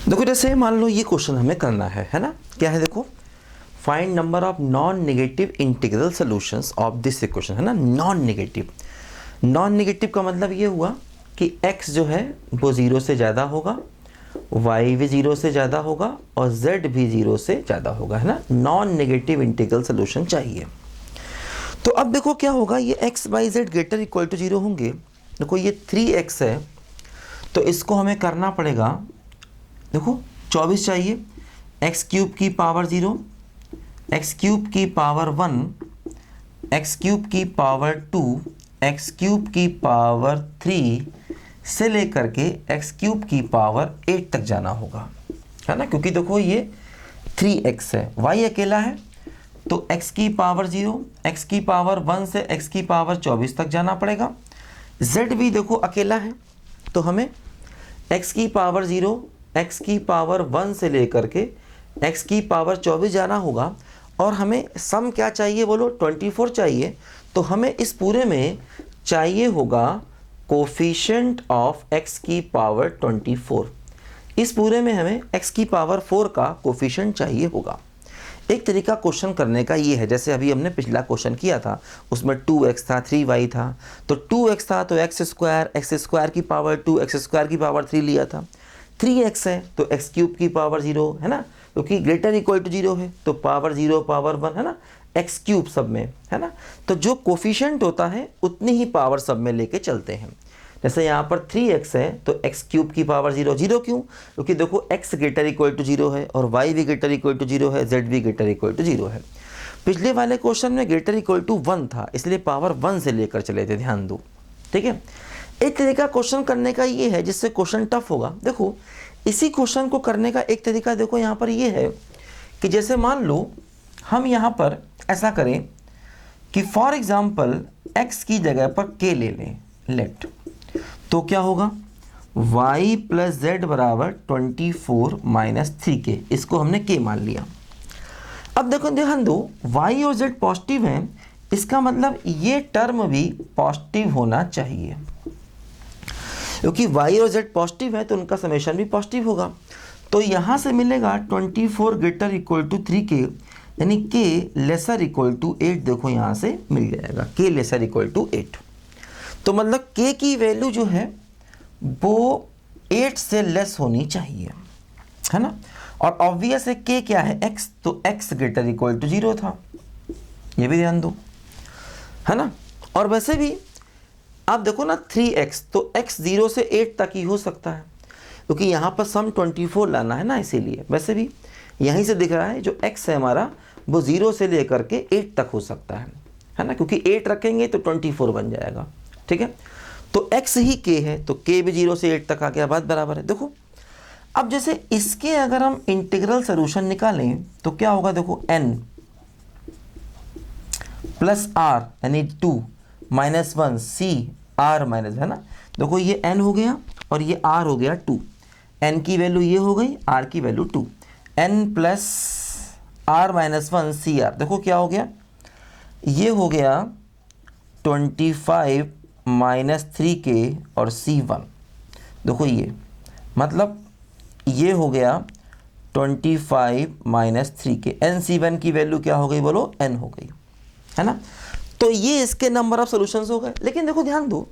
देखो जैसे मान लो ये क्वेश्चन हमें करना है ना, क्या है देखो, find number of non negative integral solutions of this equation, है ना। नॉन नेगेटिव का मतलब ये हुआ कि x जो है वो 0 से ज़्यादा होगा, y भी 0 से ज़्यादा होगा और z भी 0 से ज़्यादा होगा, है ना। नॉन नेगेटिव इंटीग्रल सॉल्यूशन चाहिए। तो अब देखो क्या होगा, ये x y z greater equal to 0 होंगे। देखो ये 3x है तो इसको हमें करना पड़ेगा, देखो 24 चाहिए, एक्स क्यूब की पावर 0, एक्स क्यूब की पावर 1, एक्स क्यूब की पावर 2, एक्स क्यूब की पावर 3 से लेकर के एक्स क्यूब की पावर 8 तक जाना होगा, है ना। क्योंकि देखो ये 3x है, y अकेला है तो x की पावर 0, x की पावर 1 से x की पावर 24 तक जाना पड़ेगा। z भी देखो अकेला है तो हमें x की पावर 0, x की पावर 1 से लेकर के x की पावर 24 जाना होगा। और हमें सम क्या चाहिए बोलो, 24 चाहिए। तो हमें इस पूरे में चाहिए होगा कोफिशिएंट ऑफ x की पावर 24। इस पूरे में हमें x की पावर 4 का कोफिशिएंट चाहिए होगा। एक तरीका क्वेश्चन करने का ये है, जैसे अभी हमने पिछला क्वेश्चन किया था उसमें 2x था 3y था, तो 2x था तो x स्क्वायर की पावर 2, x स्क्वायर की पावर 3 लिया था। 3x है तो x क्यूब की पावर 0, है ना, क्योंकि ग्रेटर इक्वल टू 0 है तो पावर 0 पावर 1, है ना, x क्यूब सब में, है ना। तो जो कोफिशिएंट होता है उतनी ही पावर सब में लेके चलते हैं। जैसे यहाँ पर 3x है तो x क्यूब की पावर 0, 0 क्यों, क्योंकि देखो x ग्रेटर इक्वल टू 0 है और y भी ग्रेटर इक्वल टू 0 है, z भी ग्रेटर इक्वल टू 0 है। पिछले वाले क्वेश्चन में ग्रेटर इक्वल टू 1 था इसलिए पावर 1 से लेकर चले थे, ध्यान दो, ठीक है। एक तरीका क्वेश्चन करने का ये है जिससे क्वेश्चन टफ होगा। देखो इसी क्वेश्चन को करने का एक तरीका देखो यहाँ पर ये है कि जैसे मान लो हम यहाँ पर ऐसा करें कि फॉर एग्जाम्पल x की जगह पर k ले लें, लेट, तो क्या होगा y प्लस जेड बराबर 24 माइनस 3k, इसको हमने k मान लिया। अब देखो ध्यान दो, y और z पॉजिटिव हैं, इसका मतलब ये टर्म भी पॉजिटिव होना चाहिए, क्योंकि y और z पॉजिटिव है तो उनका समेशन भी पॉजिटिव होगा। तो यहाँ से मिलेगा 24 ग्रेटर इक्वल टू 3k, यानी k लेसर इक्वल टू 8, देखो यहाँ से मिल जाएगा k लेसर इक्वल टू 8। तो मतलब k की वैल्यू जो है वो 8 से लेस होनी चाहिए, है ना। और ऑब्वियस है k क्या है, x, तो x ग्रेटर इक्वल टू 0 था, ये भी ध्यान दो, है ना। और वैसे भी आप देखो ना 3x, तो x 0 से 8 तक ही हो सकता है क्योंकि यहाँ पर सम 24 लाना है ना, इसीलिए। वैसे भी यहीं से दिख रहा है जो x है हमारा वो 0 से लेकर के 8 तक हो सकता है ना, क्योंकि 8 रखेंगे तो 24 बन जाएगा, ठीक है। तो x ही k है तो k भी 0 से 8 तक आ गया, बात बराबर है। देखो अब जैसे इसके अगर हम इंटीग्रल सॉल्यूशन निकालें तो क्या होगा, देखो n प्लस r यानी 2 माइनस 1 c r माइनस, है ना। देखो ये n हो गया और ये r हो गया 2, n की वैल्यू ये हो गई, r की value 2, n plus r minus 1 C R, देखो क्या हो गया, ये हो गया 25 माइनस 3k और c1, देखो ये मतलब ये हो गया 25 माइनस 3k, nc1 की वैल्यू क्या हो गई बोलो, n हो गई, है ना। तो ये इसके नंबर ऑफ सॉल्यूशंस हो गए। लेकिन देखो ध्यान दो,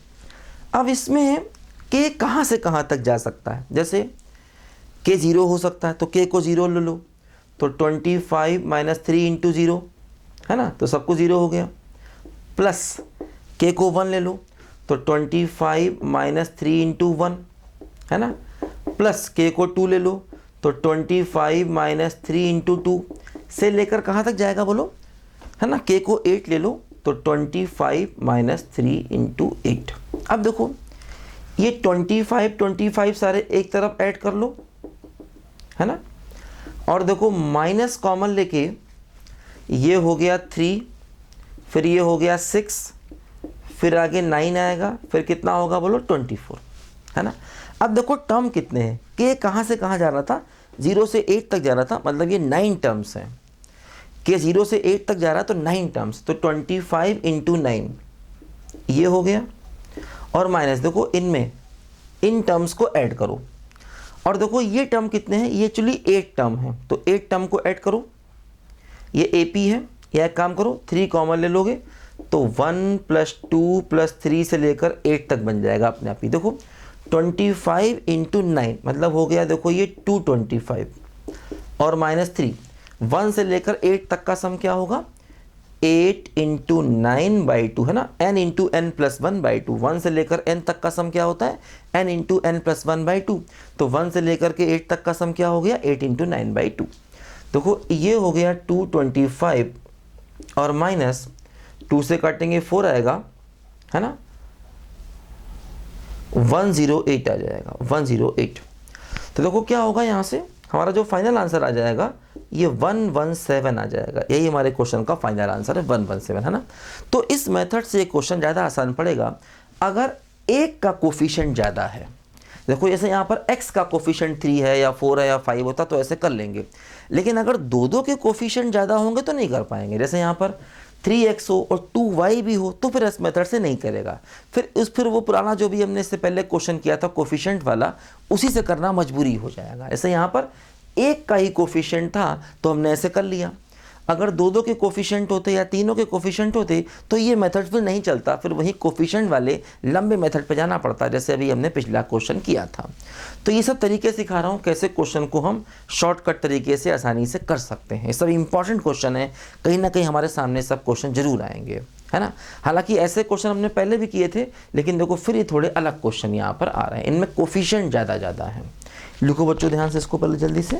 अब इसमें k कहाँ से कहाँ तक जा सकता है, जैसे k 0 हो सकता है तो k को 0 ले लो, तो 25 माइनस 3 इंटू 0, है ना, तो सबको 0 हो गया, प्लस k को 1 ले लो तो 25 माइनस 3 इंटू 1, है ना, प्लस k को 2 ले लो तो 25 माइनस 3 इंटू 2 से लेकर कहाँ तक जाएगा बोलो, है ना, k को 8 ले लो तो 25 माइनस 3 इंटू 8। अब देखो ये 25 सारे एक तरफ ऐड कर लो, है ना, और देखो माइनस कॉमन लेके ये हो गया 3, फिर ये हो गया 6, फिर आगे 9 आएगा, फिर कितना होगा बोलो 24, है ना। अब देखो टर्म कितने हैं, k कहाँ से कहाँ जा रहा था, 0 से 8 तक जा रहा था, मतलब ये 9 टर्म्स हैं, k 0 से 8 तक जा रहा है तो 9 टर्म्स, तो 25 इंटू 9 ये हो गया, और माइनस देखो इनमें इन टर्म्स को ऐड करो और देखो ये टर्म कितने हैं, ये एक्चुअली 8 टर्म है, तो 8 टर्म को ऐड करो, ये AP है, या एक काम करो 3 कॉमन ले लोगे तो 1 + 2 + 3 से लेकर 8 तक बन जाएगा अपने आप ही। देखो 25 × 9 मतलब हो गया, देखो ये 225 और -3, 1 से लेकर 8 तक का सम क्या होगा, 8 × 9/2 है ना, n × n + 1/2, 1 से लेकर n तक का सम क्या होता है, n × n + 1/2, तो 1 से लेकर के 8 तक का सम क्या हो गया, 8 × 9/2। देखो ये हो गया 225 और -2 से काटेंगे 4 आएगा, है ना, 108 आ जाएगा, 108। तो देखो क्या होगा, यहाँ से हमारा जो फाइनल आंसर आ जाएगा ये 117 आ जाएगा। यही हमारे क्वेश्चन का फाइनल आंसर है, 117, है ना। तो इस मेथड से क्वेश्चन ज़्यादा आसान पड़ेगा अगर एक का कोफिशिएंट ज़्यादा है। देखो जैसे यहाँ पर x का कोफिशिएंट 3 है या 4 है या 5 होता तो ऐसे कर लेंगे, लेकिन अगर दो के कोफिशिएंट ज़्यादा होंगे तो नहीं कर पाएंगे। जैसे यहाँ पर 3x हो और 2y भी हो तो फिर इस मेथड से नहीं करेगा, फिर वो पुराना जो भी हमने इससे पहले क्वेश्चन किया था कोफिशिएंट वाला, उसी से करना मजबूरी हो जाएगा। जैसे यहाँ पर एक का ही कोफिशिएंट था तो हमने ऐसे कर लिया, अगर दो के कोफिशिएंट होते या तीनों के कोफिशिएंट होते तो ये मेथड फिर नहीं चलता, फिर वही कोफिशिएंट वाले लंबे मेथड पे जाना पड़ता, जैसे अभी हमने पिछला क्वेश्चन किया था। तो ये सब तरीके सिखा रहा हूँ कैसे क्वेश्चन को हम शॉर्टकट तरीके से आसानी से कर सकते हैं। ये सब इंपॉर्टेंट क्वेश्चन है, कहीं ना कहीं हमारे सामने सब क्वेश्चन जरूर आएंगे, है ना। हालांकि ऐसे क्वेश्चन हमने पहले भी किए थे, लेकिन देखो फिर ये थोड़े अलग क्वेश्चन यहाँ पर आ रहे हैं, इनमें कोफिशिएंट ज़्यादा है। लिखो बच्चों ध्यान से इसको पहले जल्दी से।